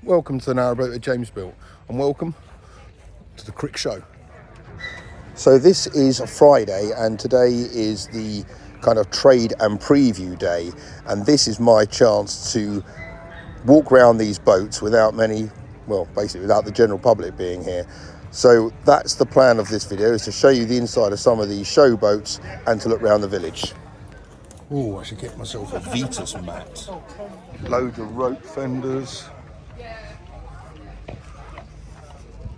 welcome to the Narrowboat that James built, and welcome to the Crick show. So this is a Friday, and today is the kind of trade and preview day, and this is my chance to walk around these boats without basically without the general public being here. So that's the plan of this video, is to show you the inside of some of these show boats and to look around the village. Oh, I should get myself a Vitas mat. Loads of rope fenders.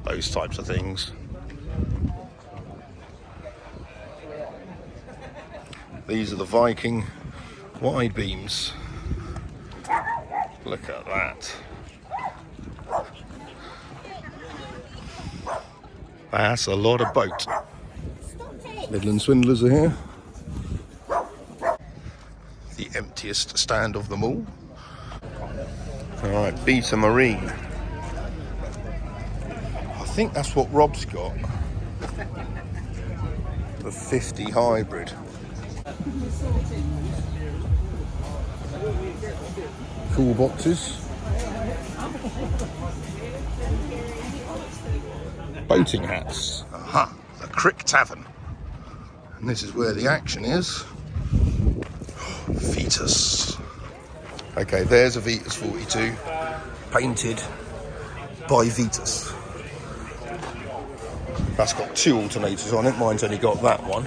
Those types of things. These are the Viking wide beams. Look at that. That's a lot of boat. Midland Swindlers are here. The emptiest stand of them all. Alright, Beta Marine. I think that's what Rob's got. The 50 hybrid. Cool boxes. Boating hats. Aha, the Crick Tavern. And this is where the action is. Vitas. Okay, there's a Vitas 42, painted by Vitas. That's got 2 alternators on it, mine's only got that one.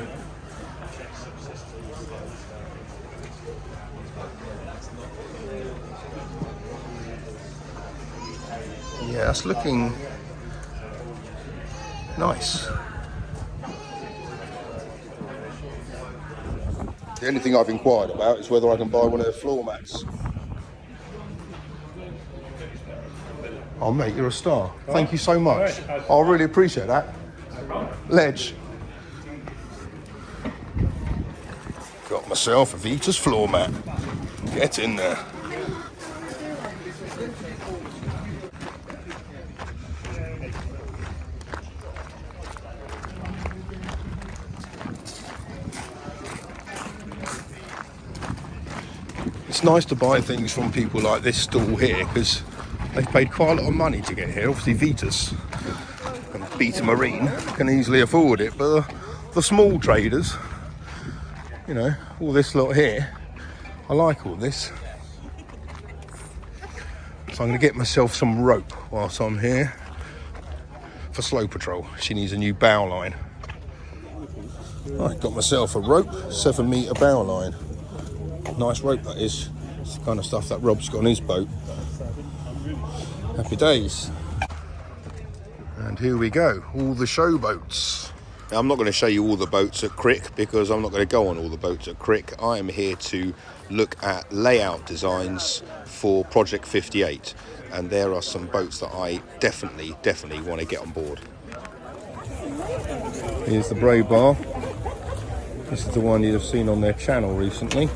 Yeah, that's looking nice. The only thing I've inquired about is whether I can buy one of their floor mats. Oh mate, you're a star. Thank you so much. I really appreciate that. Ledge. Got myself a Vitas floor mat. Get in there. It's nice to buy things from people like this stall here, because they've paid quite a lot of money to get here. Obviously Vitas and Beta Marine can easily afford it, but the small traders, you know, all this lot here, I like all this. So I'm going to get myself some rope whilst I'm here for Slow Patrol. She needs a new bow line. I got myself a rope, 7 metre bow line. Nice rope that is. It's the kind of stuff that Rob's got on his boat. Happy days. And here we go, all the show boats. Now, I'm not going to show you all the boats at Crick, because I'm not going to go on all the boats at Crick. I am here to look at layout designs for Project 58, and there are some boats that I definitely want to get on board. Here's the braid bar. This is the one you'd have seen on their channel recently.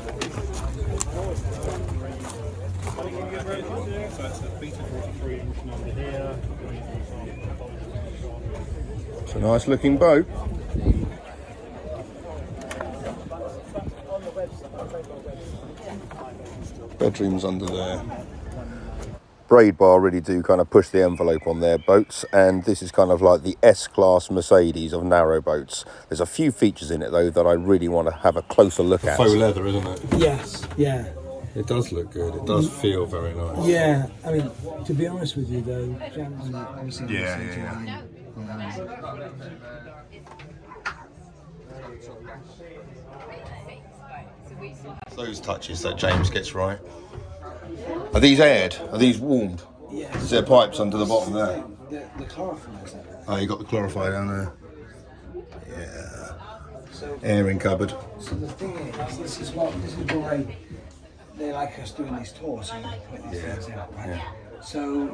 It's a nice looking boat. Bedrooms under there. Braid bar really do kind of push the envelope on their boats, and this is kind of like the S-Class Mercedes of narrow boats. There's a few features in it though that I really want to have a closer look at. Faux leather, isn't it? Yes, yeah. It does look good. It does feel very nice. Yeah, I mean, to be honest with you though, obviously Yeah. Those touches that James gets right. Are these aired? Are these warmed? Yes. Is there pipes under the bottom there? The chlorophylls. Oh, you got the chlorifier down there. Yeah. So, Airing cupboard. so the thing is, this is why they like us doing these tours, so you can point these things out, right? Yeah. So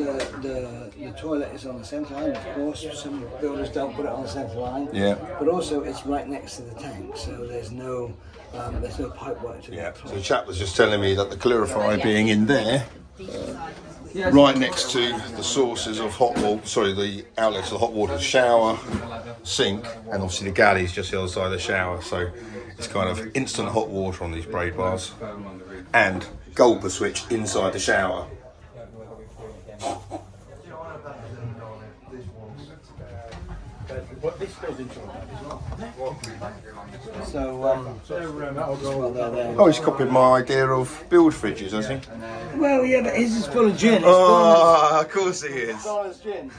the toilet is on the centre line, of course. Some builders don't put it on the centre line. Yeah. But also it's right next to the tank, so there's no pipe work to Yeah. the So the chap was just telling me that the clarifier being in there, right next to the sources of hot water, the outlets of the hot water, shower, sink, and obviously the galley's just the other side of the shower. So it's kind of instant hot water on these braid bars, and gulper switch inside the shower. So, well, they're there. Oh, he's copied my idea of build fridges, has he? Well, yeah, but his is full of gin. It's Oh, of course he is. Bonus gin.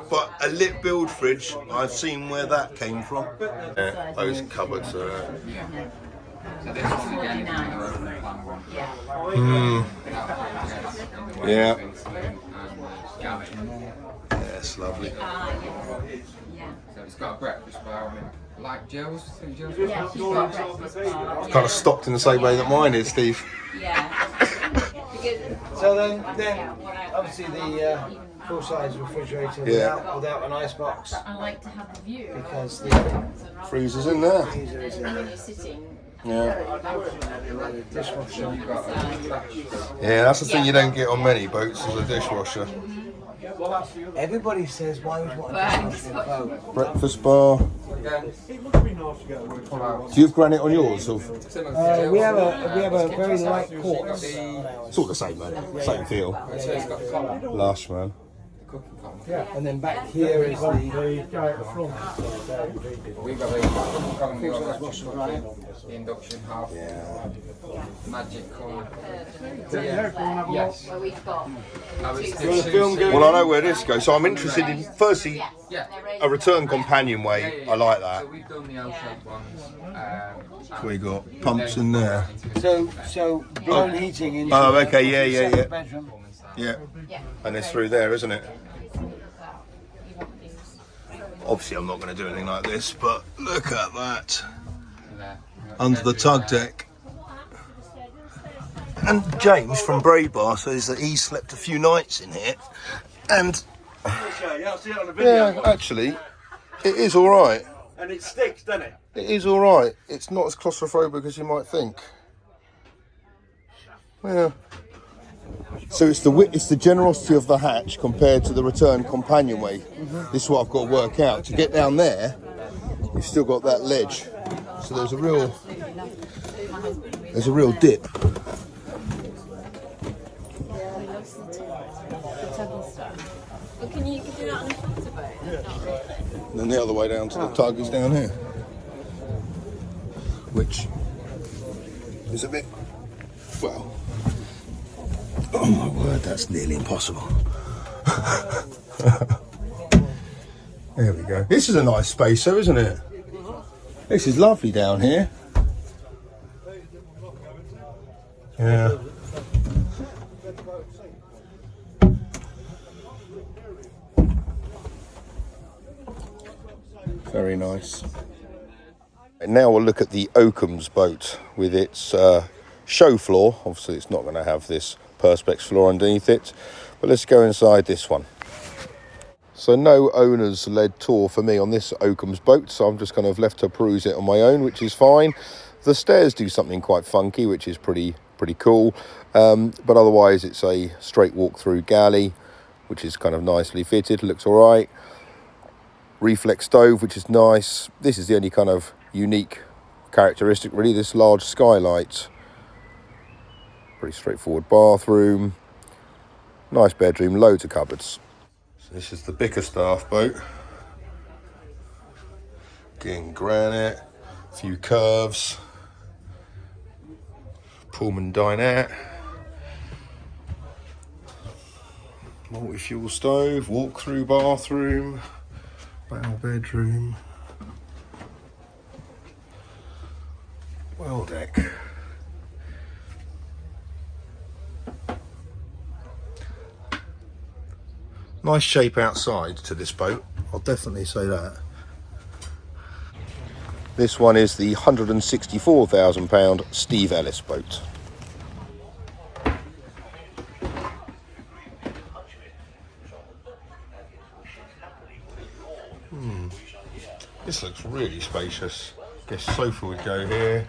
But a lit build fridge, I've seen where that came from. Yeah, those cupboards are... Yeah. Yeah, it's lovely. So it's got a breakfast bar. I mean, like Jill's. Yeah, she's got a breakfast bar. Kind of stocked in the same way that mine is, Steve. Yeah. So then obviously the full-size refrigerator without an ice box, I like to have the view. because the Freezer's in there. freezer is in When there. you're sitting. The dishwasher. Yeah, that's the thing you don't get on many boats, is a dishwasher. Everybody says, why would you want a dishwasher in a boat? Breakfast bar. Do you have granite on yours? Or? We have a very light quartz. It's all the same, mate. Same feel. Lush, man. Yeah, and then back here is the We've got the induction half. Magic corner. Yes. Where we've got. Well, I know where this goes, so I'm interested in, firstly, a return companionway. I like that. So we've done the L-shaped ones. We got pumps in there. so blown heating into Oh, okay, yeah. separate bedroom. Yeah. And it's through there, isn't it? Obviously, I'm not going to do anything like this, but look at that. Under the tug deck. And James from Braybar says that he slept a few nights in here. And yeah, actually, it is all right. And it sticks, doesn't it? It is all right. It's not as claustrophobic as you might think. Yeah. So it's the generosity of the hatch compared to the return companionway. This is what I've got to work out. To get down there, you've still got that ledge. So there's a real dip. But can you do that on a flatter boat? And then the other way down to the tug is down here. Which is a bit, well, oh my word, that's nearly impossible. There we go. This is a nice space though, isn't it? This is lovely down here. Yeah. Very nice. And now we'll look at the Oakham's boat with its show floor. Obviously it's not going to have this perspex floor underneath it, but let's go inside this one. So no owner's led tour for me on this Oakham's boat, so I'm just kind of left to peruse it on my own, which is fine. The stairs do something quite funky, which is pretty cool, but otherwise it's a straight walk through galley, which is kind of nicely fitted, looks all right. Reflex stove, which is nice. This is the only kind of unique characteristic really, this large skylight. Pretty straightforward bathroom, nice bedroom, loads of cupboards. So this is the Bickerstaff boat. Again, granite, a few curves, Pullman dinette, multi-fuel stove, walk-through bathroom, bow bedroom, well deck. Nice shape outside to this boat, I'll definitely say that. This one is the £164,000 Steve Ellis boat. This looks really spacious. Guess sofa would go here.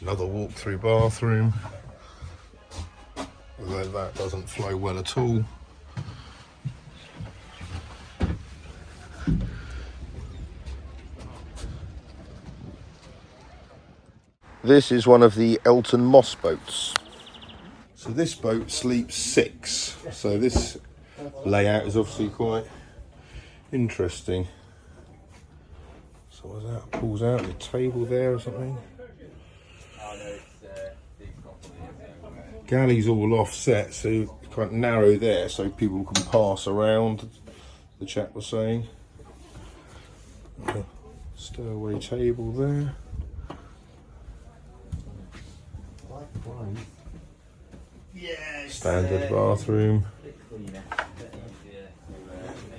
Another walk-through bathroom. Although that doesn't flow well at all. This is one of the Elton Moss boats. So this boat sleeps 6. So this layout is obviously quite interesting. So what's that? Pulls out the table there or something. Galley's all offset, so it's quite narrow there, so people can pass around. The chap was saying. Stairway table there. Standard bathroom.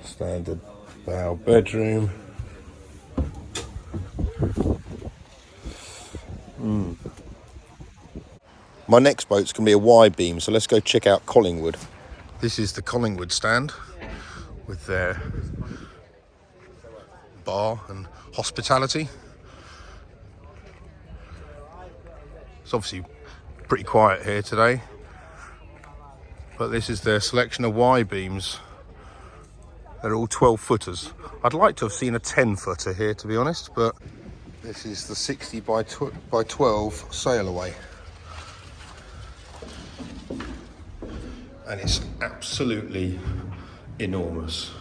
Standard bow bedroom. My next boat's going to be a Y-beam, so let's go check out Collingwood. This is the Collingwood stand with their bar and hospitality. It's obviously pretty quiet here today, but this is their selection of Y-beams. They're all 12-footers. I'd like to have seen a 10-footer here, to be honest, but this is the 60 by 12 sail away. And it's absolutely enormous.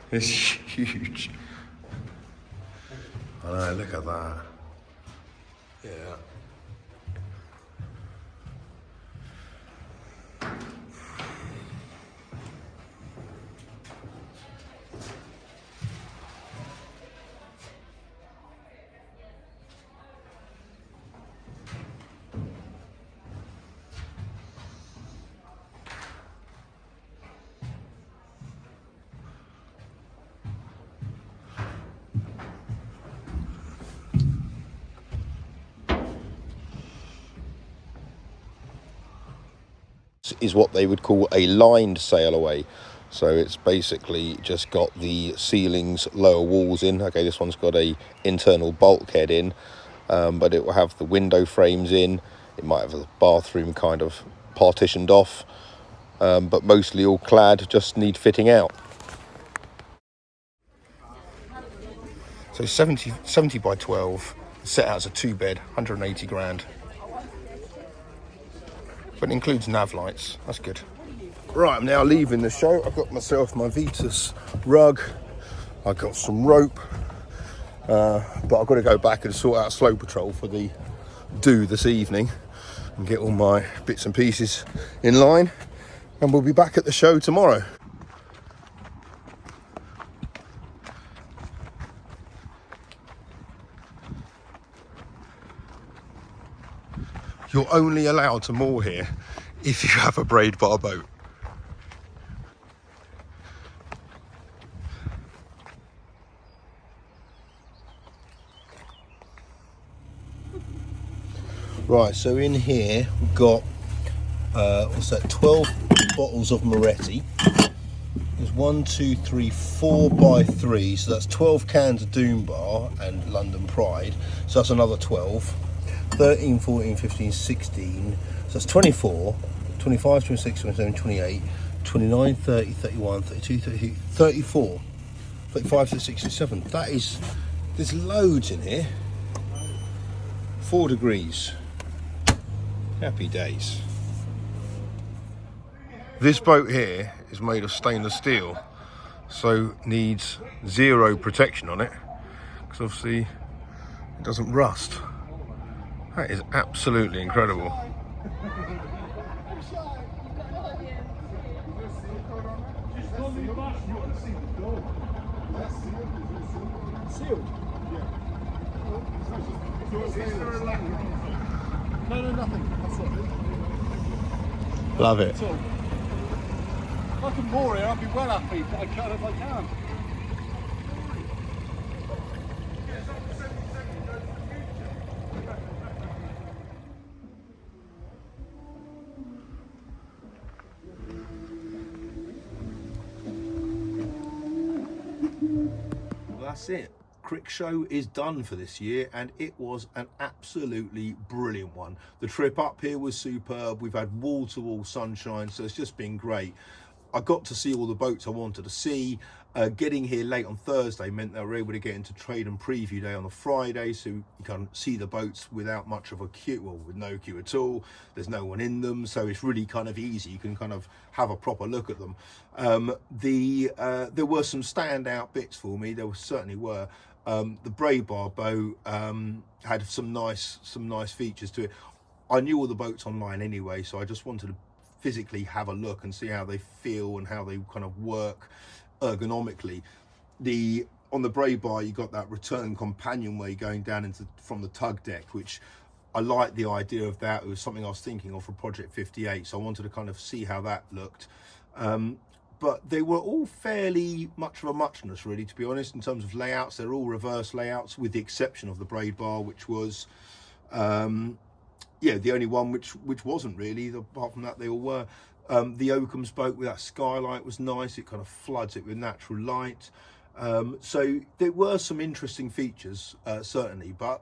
It's huge. I know, look at that. Yeah. Is what they would call a lined sail away. So it's basically just got the ceilings, lower walls in. Okay, this one's got a internal bulkhead in, but it will have the window frames in. It might have a bathroom kind of partitioned off, but mostly all clad, just need fitting out. So 70 by 12, set out as a 2-bed, 180 grand. But it includes nav lights, that's good. Right, I'm now leaving the show. I've got myself my Vitas rug, I've got some rope, but I've got to go back and sort out slow patrol for the do this evening and get all my bits and pieces in line, and we'll be back at the show tomorrow. You're only allowed to moor here if you have a braid bar boat. Right, so in here we've got, 12 bottles of Moretti. There's 1, 2, 3, 4 by 3, so that's 12 cans of Doom Bar and London Pride, so that's another 12. 13, 14, 15, 16, so that's 24, 25, 26, 27, 28, 29, 30, 31, 32, 33, 34, 35, 36, 37. That is, there's loads in here. 4 degrees. Happy days. This boat here is made of stainless steel, so needs 0 protection on it, because obviously it doesn't rust. That is absolutely incredible. No, nothing. That's all right. Love it. If I can moor here, I'll be well happy, but I can't if I can. That's it. Crick show is done for this year, and it was an absolutely brilliant one. The trip up here was superb. We've had wall-to-wall sunshine, so it's just been great. I got to see all the boats I wanted to see. Getting here late on Thursday meant that we were able to get into trade and preview day on a Friday, so you can see the boats without much of a queue, well, with no queue at all. There's no one in them, so it's really kind of easy. You can kind of have a proper look at them. There were some standout bits for me. There certainly were. The Braid Bar boat had some nice features to it. I knew all the boats online anyway, so I just wanted to physically have a look and see how they feel and how they kind of work ergonomically. On the Braid Bar, you got that return companionway going down from the tug deck, which I like the idea of that. It was something I was thinking of for Project 58, so I wanted to kind of see how that looked. But they were all fairly much of a muchness, really, to be honest, in terms of layouts. They're all reverse layouts, with the exception of the Braid Bar, which was the only one which wasn't really. Apart from that, they all were. The Oakham's boat with that skylight was nice. It kind of floods it with natural light. So there were some interesting features, certainly, but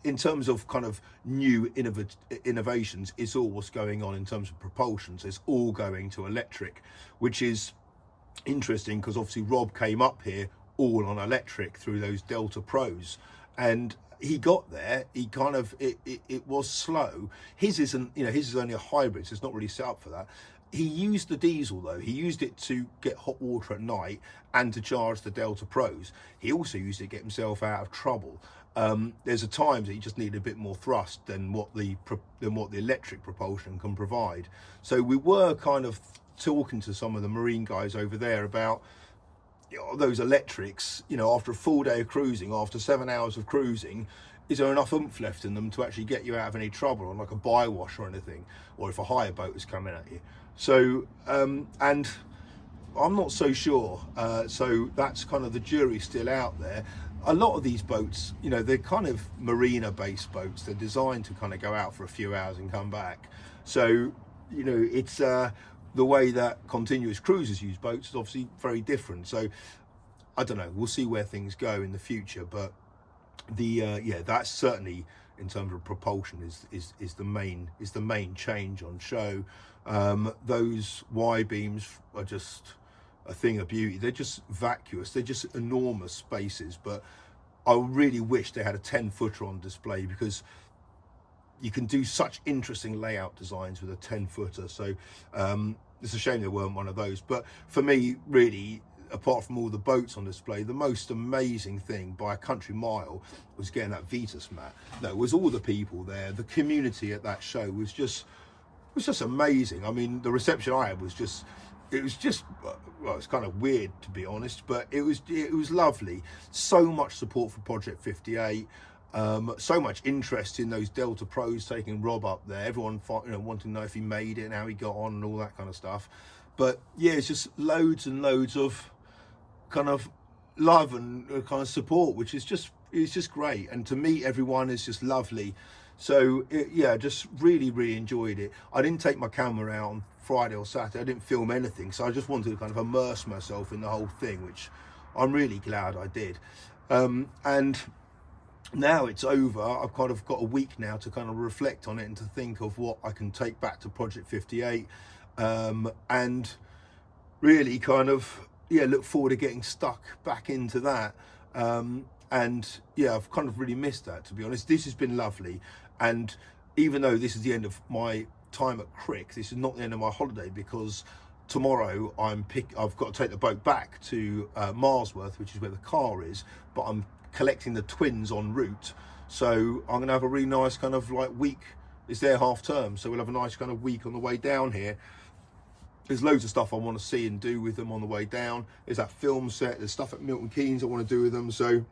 in terms of kind of new innovations, it's all what's going on in terms of propulsion. So it's all going to electric, which is interesting because obviously Rob came up here all on electric through those Delta Pros, and he got there. He kind of it was slow. His isn't, his is only a hybrid, so it's not really set up for that. He used the diesel though. He used it to get hot water at night and to charge the Delta Pros. He also used it to get himself out of trouble. There's a times that he just needed a bit more thrust than what the electric propulsion can provide. So we were kind of talking to some of the marine guys over there about those electrics. After a full day of cruising, after 7 hours of cruising, is there enough oomph left in them to actually get you out of any trouble on like a bywash or anything, or if a higher boat is coming at you? So and I'm not so sure. So that's kind of, the jury's still out there. A lot of these boats, they're kind of marina based boats. They're designed to kind of go out for a few hours and come back. So it's the way that continuous cruisers use boats is obviously very different. So I don't know, we'll see where things go in the future, but that's certainly, in terms of propulsion, is the main change on show. Those Y beams are just a thing of beauty. They're just vacuous. They're just enormous spaces. But I really wish they had a 10-footer on display, because you can do such interesting layout designs with a 10-footer. So it's a shame there weren't one of those. But for me, really, apart from all the boats on display, the most amazing thing by a country mile was getting that Vetus mat. That was all the people there. The community at that show was just amazing. I mean, the reception I had was just, it's kind of weird, to be honest, but it was lovely. So much support for Project 58. So much interest in those Delta Pros, taking Rob up there. Everyone wanting to know if he made it and how he got on and all that kind of stuff. But yeah, it's just loads and loads of kind of love and kind of support, which is just great. And to meet everyone is just lovely. So just really enjoyed it. I didn't take my camera out on Friday or Saturday. I didn't film anything, so I just wanted to kind of immerse myself in the whole thing, which I'm really glad I did. And now it's over. I've kind of got a week now to kind of reflect on it and to think of what I can take back to Project 58, and really kind of look forward to getting stuck back into that. And I've kind of really missed that, to be honest. This has been lovely, and even though this is the end of my time at Crick, this is not the end of my holiday, because tomorrow I've got to take the boat back to Marsworth, which is where the car is, but I'm collecting the twins en route. So I'm gonna have a really nice kind of like week. It's their half term, so we'll have a nice kind of week on the way down here. There's loads of stuff I want to see and do with them on the way down. There's that film set, there's stuff at Milton Keynes I want to do with them. So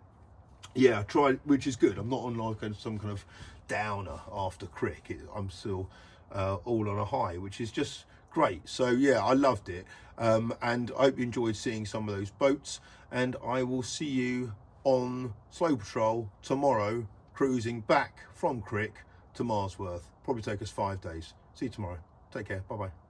yeah, I tried, which is good. I'm not on like some kind of downer after Crick. I'm still all on a high, which is just great. So yeah, I loved it, and I hope you enjoyed seeing some of those boats, and I will see you on Slow Patrol tomorrow, cruising back from Crick to Marsworth. Probably take us 5 days. See you tomorrow. Take care. Bye bye.